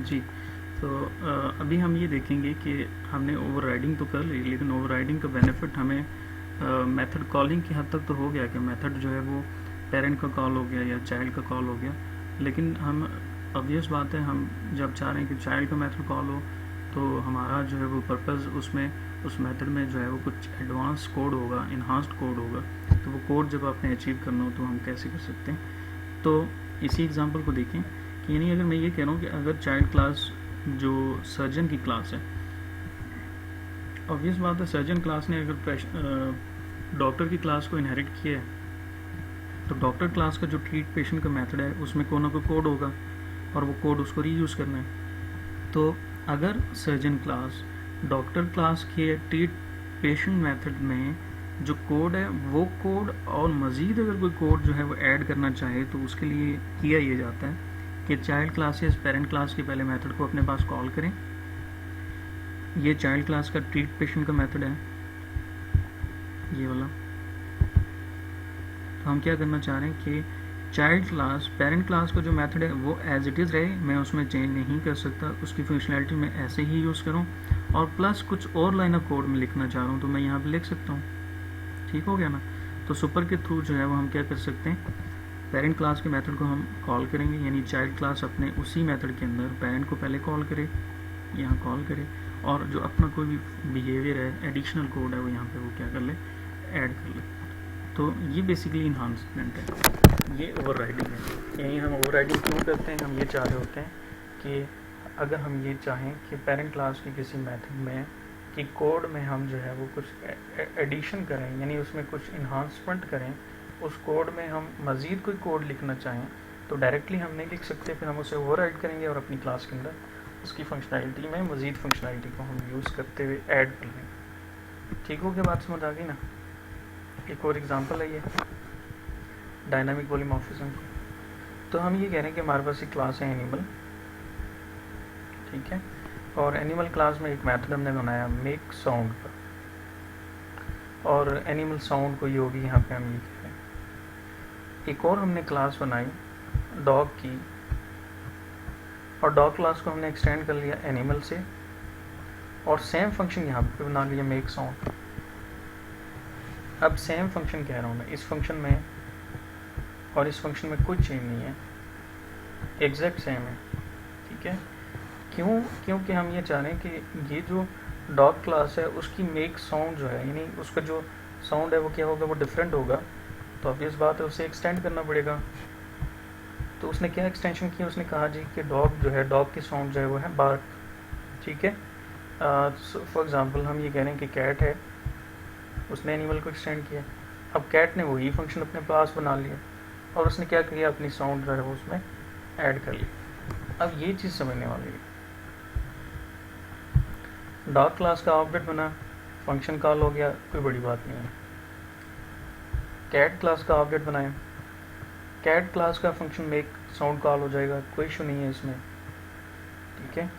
जी। तो अभी हम ये देखेंगे कि हमने ओवरराइडिंग तो कर ली, लेकिन ओवरराइडिंग का बेनिफिट हमें मेथड कॉलिंग की हद तक तो हो गया कि मेथड जो है वो पेरेंट का कॉल हो गया या चाइल्ड का कॉल हो गया। लेकिन हम ऑब्वियस बात है, हम जब चाह रहे हैं कि चाइल्ड का मेथड कॉल हो, तो हमारा जो है वो पर्पज़ उसमें उस मेथड में जो है वो कुछ एडवांस कोड होगा, इन्हांस्ड कोड होगा। तो वो कोड जब आपने अचीव करना हो तो हम कैसे कर सकते हैं। तो इसी एग्जांपल को देखें कि यानी अगर मैं ये कह रहा हूँ कि अगर चाइल्ड क्लास जो सर्जन की क्लास है, ऑब्वियस बात है सर्जन क्लास ने अगर डॉक्टर की क्लास को इनहेरिट किया है, तो डॉक्टर क्लास का जो ट्रीट पेशेंट का मेथड है उसमें कोई ना कोई कोड होगा और वो कोड उसको रीयूज़ करना है। तो अगर सर्जन क्लास डॉक्टर क्लास के ट्रीट पेशेंट मेथड में जो कोड है वो कोड और मज़ीद अगर कोई कोड जो है वो ऐड करना चाहे, तो उसके लिए किया ये जाता है कि चाइल्ड क्लासेस पेरेंट क्लास के पहले मेथड को अपने पास कॉल करें। ये चाइल्ड क्लास का ट्रीट पेशेंट का मेथड है, ये वाला। तो हम क्या करना चाह रहे हैं कि चाइल्ड क्लास पेरेंट क्लास का जो मेथड है वो एज इट इज़ रहे, मैं उसमें चेंज नहीं कर सकता, उसकी फंक्शनैलिटी मैं ऐसे ही यूज़ करूँ, और प्लस कुछ और लाइन ऑफ कोड में लिखना चाह रहा हूँ तो मैं यहाँ पे लिख सकता हूँ। ठीक हो गया ना। तो सुपर के थ्रू जो है वो हम क्या कर सकते हैं, पेरेंट क्लास के मेथड को हम कॉल करेंगे, यानी चाइल्ड क्लास अपने उसी मेथड के अंदर पेरेंट को पहले कॉल करे, यहाँ कॉल करे, और जो अपना कोई भी बिहेवियर है, एडिशनल कोड है, वो यहाँ पे वो क्या कर ले, ऐड कर ले। तो ये बेसिकली इन्हांसमेंट है, ये ओवरराइडिंग है। यही हम ओवरराइडिंग क्यों करते हैं, हम ये चाह रहे होते हैं कि अगर हम ये चाहें कि पेरेंट क्लास की किसी मेथड में कि कोड में हम जो है वो कुछ एडिशन करें, यानी उसमें कुछ इन्हांसमेंट करें, उस कोड में हम मज़ीद कोई कोड लिखना चाहें, तो डायरेक्टली हम नहीं लिख सकते, फिर हम उसे ओवरराइड करेंगे और अपनी क्लास के अंदर उसकी फंक्शनैलिटी में मज़ीद फंक्शनैलिटी को हम यूज़ करते हुए ऐड कर लेंगे। ठीक हो गया, बात समझ आ गई ना। एक और एग्जांपल है ये डायनामिक पॉलीमॉर्फिज्म की। तो हम ये कह रहे हैं कि हमारे पास एक क्लास है एनिमल, ठीक है, और एनिमल क्लास में एक मेथड हमने बनाया मेक साउंड का, और एनिमल साउंड को योगी यहाँ पे हम ये कह रहे हैं। एक और हमने क्लास बनाई डॉग की, और डॉग क्लास को हमने एक्सटेंड कर लिया एनिमल से, और सेम फंक्शन यहाँ पे बना लिया मेक साउंड। अब सेम फंक्शन कह रहा हूँ मैं, इस फंक्शन में और इस फंक्शन में कोई चेंज नहीं है, एग्जैक्ट सेम है। ठीक है, क्यों? क्योंकि हम ये चाह रहे हैं कि ये जो डॉग क्लास है उसकी मेक साउंड जो है, यानी उसका जो साउंड है वो क्या होगा, वो डिफरेंट होगा। तो ऑब्वियस बात है उसे एक्सटेंड करना पड़ेगा। तो उसने क्या एक्सटेंशन किया, उसने कहा जी कि डॉग जो है, डॉग की साउंड जो है वो है बार्क। ठीक है, फॉर एग्जांपल हम ये कह रहे हैं कि कैट है, उसने एनिमल को एक्सटेंड किया। अब कैट ने वही फंक्शन अपने पास बना लिया और उसने क्या किया, अपनी साउंड जो है वो उसमें ऐड कर ली। अब ये चीज़ समझने वाली है, डॉग क्लास का ऑब्जेक्ट बना, फंक्शन कॉल हो गया, कोई बड़ी बात नहीं है। कैट क्लास का ऑब्जेक्ट बनाया, कैट क्लास का फंक्शन मेक साउंड कॉल हो जाएगा, कोई इशू नहीं है इसमें। ठीक है,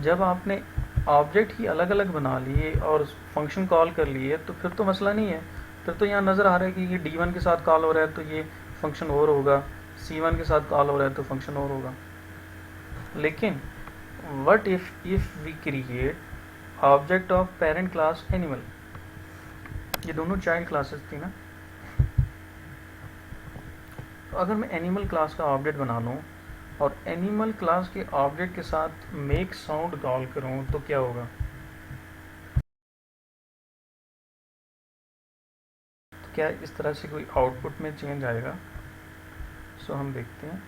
जब आपने ऑब्जेक्ट ही अलग अलग बना लिए और फंक्शन कॉल कर लिए तो फिर तो मसला नहीं है, फिर तो यहाँ नज़र आ रहा है कि ये D1 के साथ कॉल हो रहा है तो ये फंक्शन और होगा, C1 के साथ कॉल हो रहा है तो फंक्शन और होगा। लेकिन what if we create object of parent class animal, ये दोनों चाइल्ड क्लासेस थी ना, तो अगर मैं एनिमल क्लास का ऑब्जेक्ट बना लूँ और एनिमल क्लास के ऑब्जेक्ट के साथ मेक साउंड कॉल करूँ तो क्या होगा, तो क्या इस तरह से कोई आउटपुट में चेंज आएगा। सो हम देखते हैं,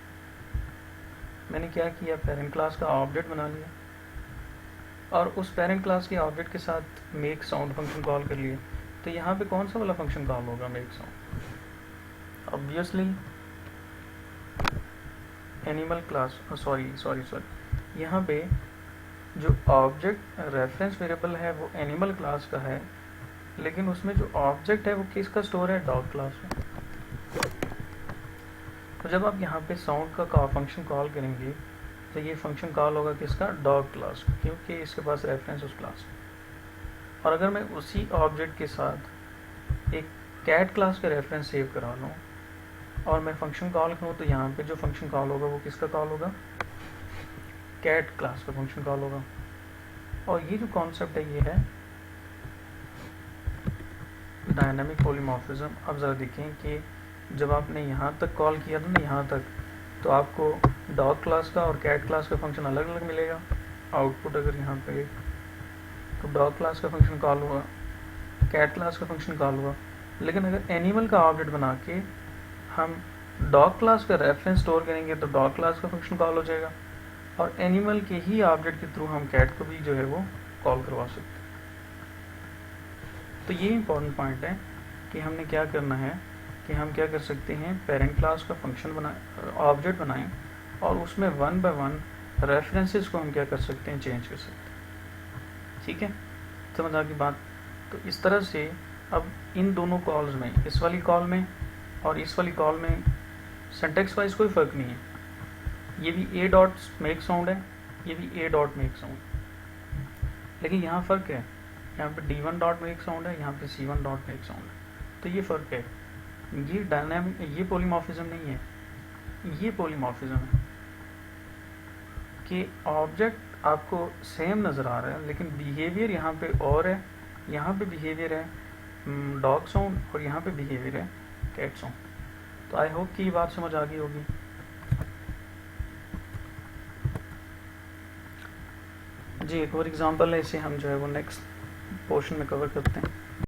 मैंने क्या किया, पेरेंट क्लास का ऑब्जेक्ट बना लिया और उस पेरेंट क्लास के ऑब्जेक्ट के साथ मेक साउंड फंक्शन कॉल कर लिए। तो यहाँ पे कौन सा वाला फंक्शन कॉल होगा, make sound. Obviously animal class, sorry यहाँ पे जो ऑब्जेक्ट रेफरेंस वेरिएबल है वो एनिमल क्लास का है, लेकिन उसमें जो ऑब्जेक्ट है वो किसका स्टोर है, डॉग क्लास में। तो जब आप यहाँ पे साउंड का फंक्शन कॉल करेंगे तो ये फंक्शन कॉल होगा किसका, डॉग क्लास, क्योंकि इसके पास रेफरेंस उस क्लास में। और अगर मैं उसी ऑब्जेक्ट के साथ एक कैट क्लास का रेफरेंस सेव करा लूँ और मैं फंक्शन कॉल करूँ तो यहाँ पे जो फंक्शन कॉल होगा वो किसका कॉल होगा, कैट क्लास का फंक्शन कॉल होगा। और ये जो कॉन्सेप्ट है ये है डायनामिक पॉलीमॉर्फिज्म। अब ज़रा देखें कि जब आपने यहाँ तक कॉल किया था ना, यहाँ तक, तो आपको डॉग क्लास का और कैट क्लास का फंक्शन अलग अलग मिलेगा। आउटपुट अगर यहाँ पे तो डॉग क्लास का फंक्शन कॉल हुआ, कैट क्लास का फंक्शन कॉल हुआ। लेकिन अगर एनिमल का ऑब्जेक्ट बना के हम डॉग क्लास का रेफरेंस स्टोर करेंगे तो डॉग क्लास का फंक्शन कॉल हो जाएगा, और एनिमल के ही ऑब्जेक्ट के थ्रू हम कैट को भी जो है वो कॉल करवा सकते हैं। तो ये इंपॉर्टेंट पॉइंट है कि हमने क्या करना है कि हम क्या कर सकते हैं, पेरेंट क्लास का फंक्शन बनाए, ऑब्जेक्ट बनाएं, और उसमें 1 बाय 1 रेफरेंसेस को हम क्या कर सकते हैं, चेंज कर सकते हैं। ठीक है, समझ आ गई बात। तो इस तरह से अब इन दोनों कॉल्स में, इस वाली कॉल में और इस वाली कॉल में सिंटैक्स वाइज कोई फ़र्क नहीं है। ये भी ए डॉट मेक साउंड है, ये भी ए डॉट मेक साउंड, लेकिन यहाँ फ़र्क है, यहाँ पे D1 डॉट मेक साउंड है, यहाँ पे C1 डॉट मेक साउंड है। तो ये फ़र्क है, ये डायनामिक, ये पॉलीमॉर्फिज्म नहीं है, ये पॉलीमॉर्फिज्म है कि ऑब्जेक्ट आपको सेम नज़र आ रहा है लेकिन बिहेवियर यहाँ पे और है, यहाँ पे बिहेवियर है डॉग साउंड और यहाँ पे बिहेवियर है कैट साउंड। तो आई होप कि ये बात समझ आ गई होगी। जी एक और एग्जांपल है, इसे हम जो है वो नेक्स्ट पोर्शन में कवर करते हैं।